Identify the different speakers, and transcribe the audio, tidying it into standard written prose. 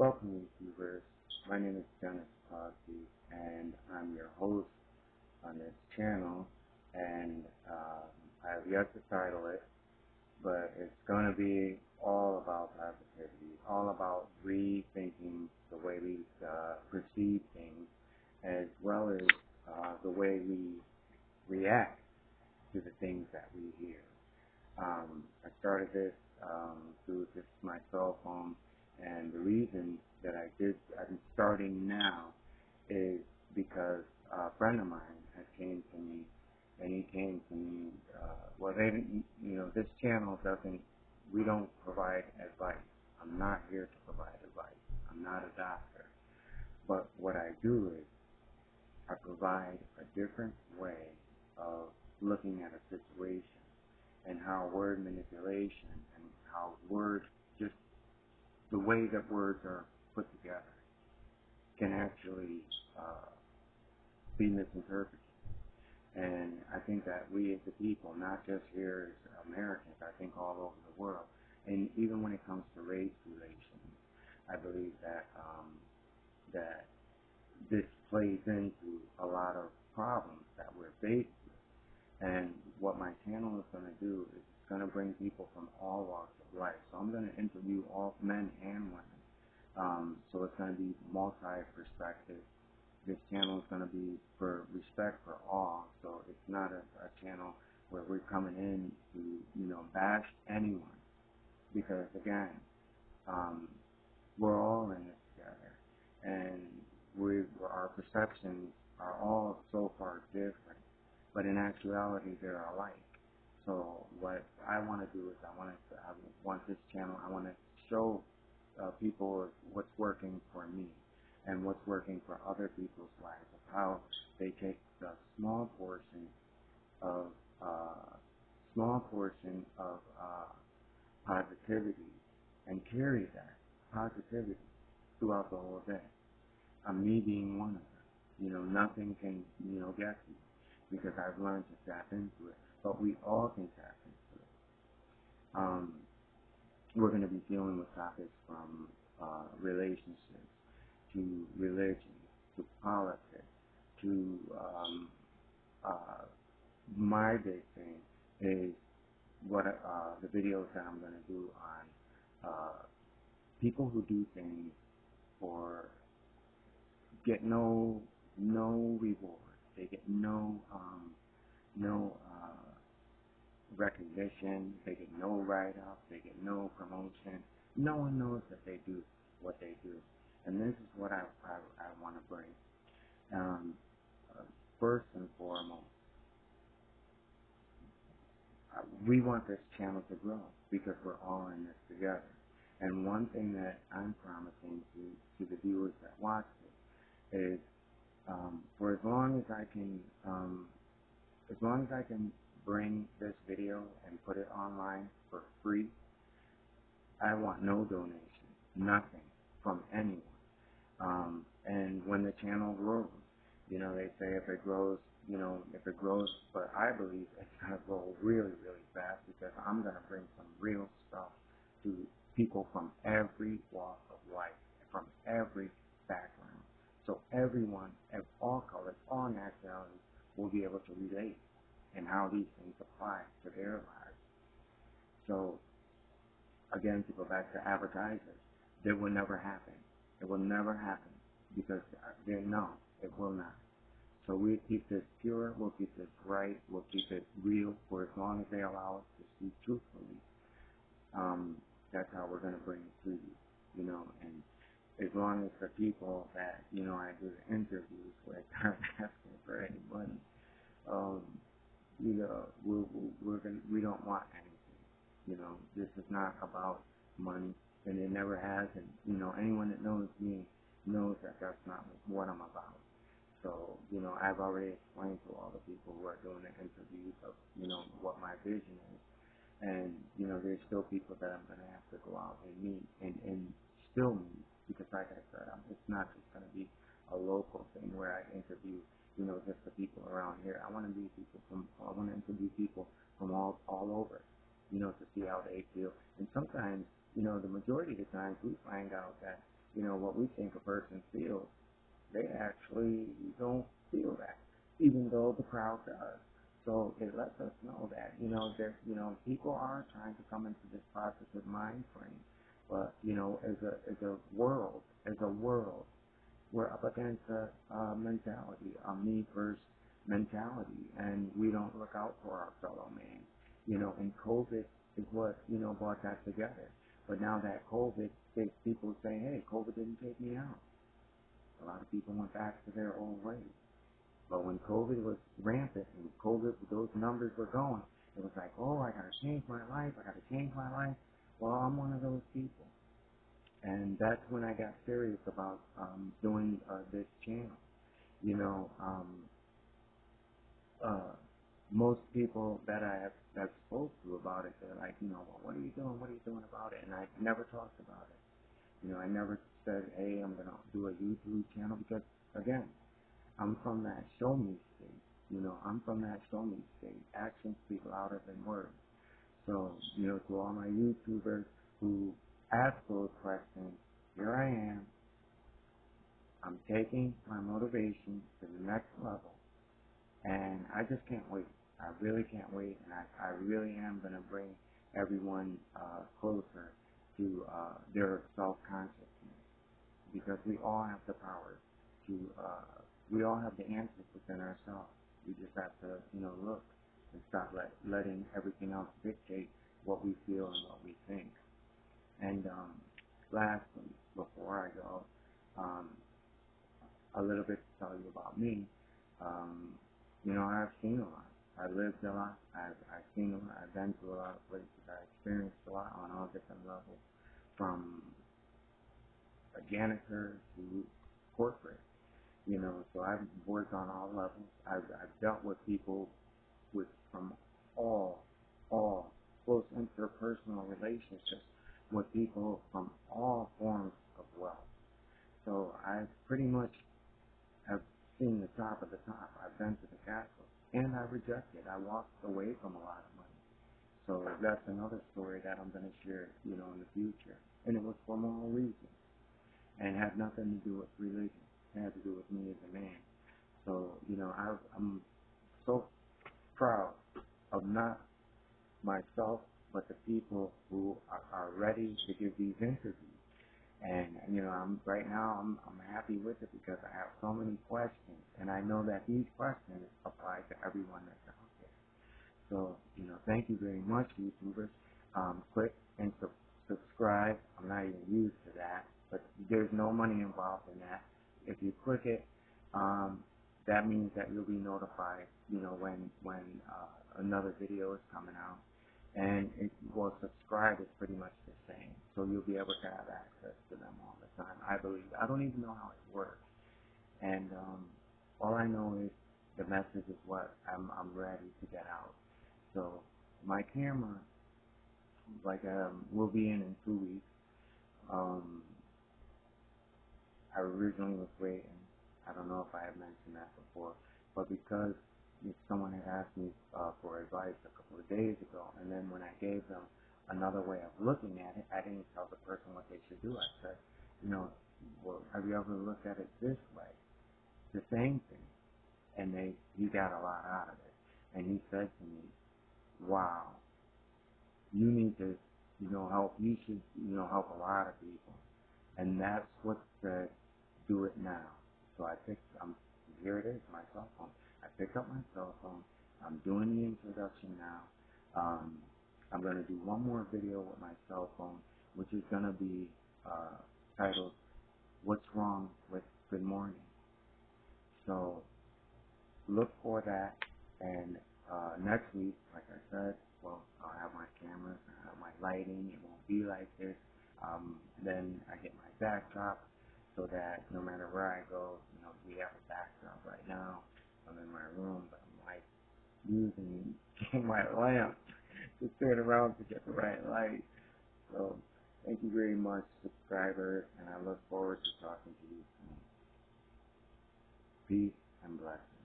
Speaker 1: Welcome, YouTubers. My name is Dennis Cosby, and I'm your host on this channel. And I have yet to title it, but it's going to be all about positivity, all about rethinking the way we perceive things, as well as the way we react to the things that we hear. I started this through just my cell phone, and the reason that I'm starting now is because a friend of mine has came to me, and he came to me. Well, they didn't, this channel doesn't. We don't provide advice. I'm not here to provide advice. I'm not a doctor, but what I do is I provide a different way of looking at a situation and how word manipulation and how words, just the way that words are put together, can actually be misinterpreted. And I think that we as the people, not just here as Americans, I think all over the world, and even when it comes to race relations, I believe that that this plays into a lot of problems that we're faced with. And what my channel is going to do is it's going to bring people from all walks of life. So I'm going to interview all men and women. So it's going to be multi-perspective. This channel is going to be for respect for all. So it's not a channel where we're coming in to, bash anyone. Because again, we're all in this together. And our perceptions are all so far different. But in actuality, they're alike. So what I want to do is I want this channel, I want to show people what's working for me and what's working for other people's lives, of how they take the small portion of positivity and carry that positivity throughout the whole day. Me being one of them. Nothing can, get you, because I've learned to tap into it. But we all can tap into it. We're going to be dealing with topics from relationships to religion to politics to my big thing is what the videos that I'm going to do on people who do things for get no reward. They get no recognition. They get no write-up. They get no promotion. No one knows that they do what they do. And this is what I want to bring. First and foremost, we want this channel to grow because we're all in this together. And one thing that I'm promising to the viewers that watch this is for as long as I can bring this video and put it online for free, I want no donation, nothing from anyone. And when the channel grows, they say if it grows, but I believe it's going to grow really, really fast because I'm going to bring some real stuff to people from every walk of life, from every background. So everyone, of all colors, all nationalities, will be able to relate and how these things apply to their lives. So, again, to go back to advertisers, that will never happen. It will never happen because no, it will not. So we keep this pure, we'll keep this right, we'll keep it real for as long as they allow us to speak truthfully. That's how we're going to bring it to you, and as long as the people that, I do the interviews with aren't asking for any money, we don't want anything. This is not about money, and it never has, and, anyone that knows me knows that that's not what I'm about. So, I've already explained to all the people who are doing the interviews of, what my vision is. And, there's still people that I'm going to have to go out and meet and still meet. Because like I said, it's not just going to be a local thing where I interview, just the people around here. I want to interview people from all over, to see how they feel. And sometimes, the majority of the times we find out that what we think a person feels, they actually don't feel that, even though the crowd does. So it lets us know that, people are trying to come into this positive mind frame. But, as a world, we're up against a mentality, a me first mentality, and we don't look out for our fellow man. And COVID is what, brought that together. But now that COVID, people say, hey, COVID didn't take me out. A lot of people went back to their old ways. But when COVID was rampant and those numbers were going, it was like, oh, I gotta change my life. I gotta change my life. Well, I'm one of those people. And that's when I got serious about doing this channel. You know, um, uh, most people that I've spoke to about it, they're like, well, what are you doing? What are you doing about it? And I never talked about it. I never said, hey, I'm gonna do a YouTube channel because, again, I'm from that show me state. I'm from that show me state. Actions speak louder than words. So, to all my YouTubers who ask those questions, here I am. I'm taking my motivation to the next level. And I just can't wait. I really can't wait. And I really am going to bring everyone closer to their self-consciousness. Because we all have the power to, we all have the answers within ourselves. We just have to, look and stop letting everything else dictate what we feel and what we think. And lastly, before I go, a little bit to tell you about me. I've seen a lot. I lived a lot. I've seen a lot. I've been to a lot of places. I experienced a lot on all different levels, from a janitor to corporate. So I've worked on all levels. I've dealt with people from all close interpersonal relationships with people from all forms of wealth. So I pretty much have seen the top of the top. I've been to the castle, and I rejected. I walked away from a lot of money. So that's another story that I'm going to share, in the future. And it was for moral reasons, and it had nothing to do with religion. It had to do with me as a man. So, I'm so proud of not myself, but the people who are ready to give these interviews. And right now I'm happy with it because I have so many questions, and I know that these questions apply to everyone that's out there. So thank you very much, YouTubers. Click and subscribe. I'm not even used to that, but there's no money involved in that. If you click it, that means that you'll be notified, when another video is coming out. And subscribe is pretty much the same. So you'll be able to have access to them all the time. I believe. I don't even know how it works. And all I know is the message is what I'm ready to get out. So my camera, will be in 2 weeks. I originally was waiting. I don't know if I had mentioned that before, but because someone had asked me for advice a couple of days ago, and then when I gave them another way of looking at it, I didn't tell the person what they should do. I said, well, have you ever looked at it this way? The same thing. And he got a lot out of it. And he said to me, wow, you need to, help. You should, help a lot of people. And that's what said, do it now. So here it is, my cell phone. I picked up my cell phone. I'm doing the introduction now. I'm going to do one more video with my cell phone, which is going to be titled, What's Wrong with Good Morning? So look for that. And next week, like I said, I'll have my camera, I'll have my lighting. It won't be like this. Then I get my backdrop, so that no matter where I go, we have a backdrop right now. I'm in my room, but I'm using my lamp to turn around to get the right light. So thank you very much, subscribers, and I look forward to talking to you soon. Peace and blessings.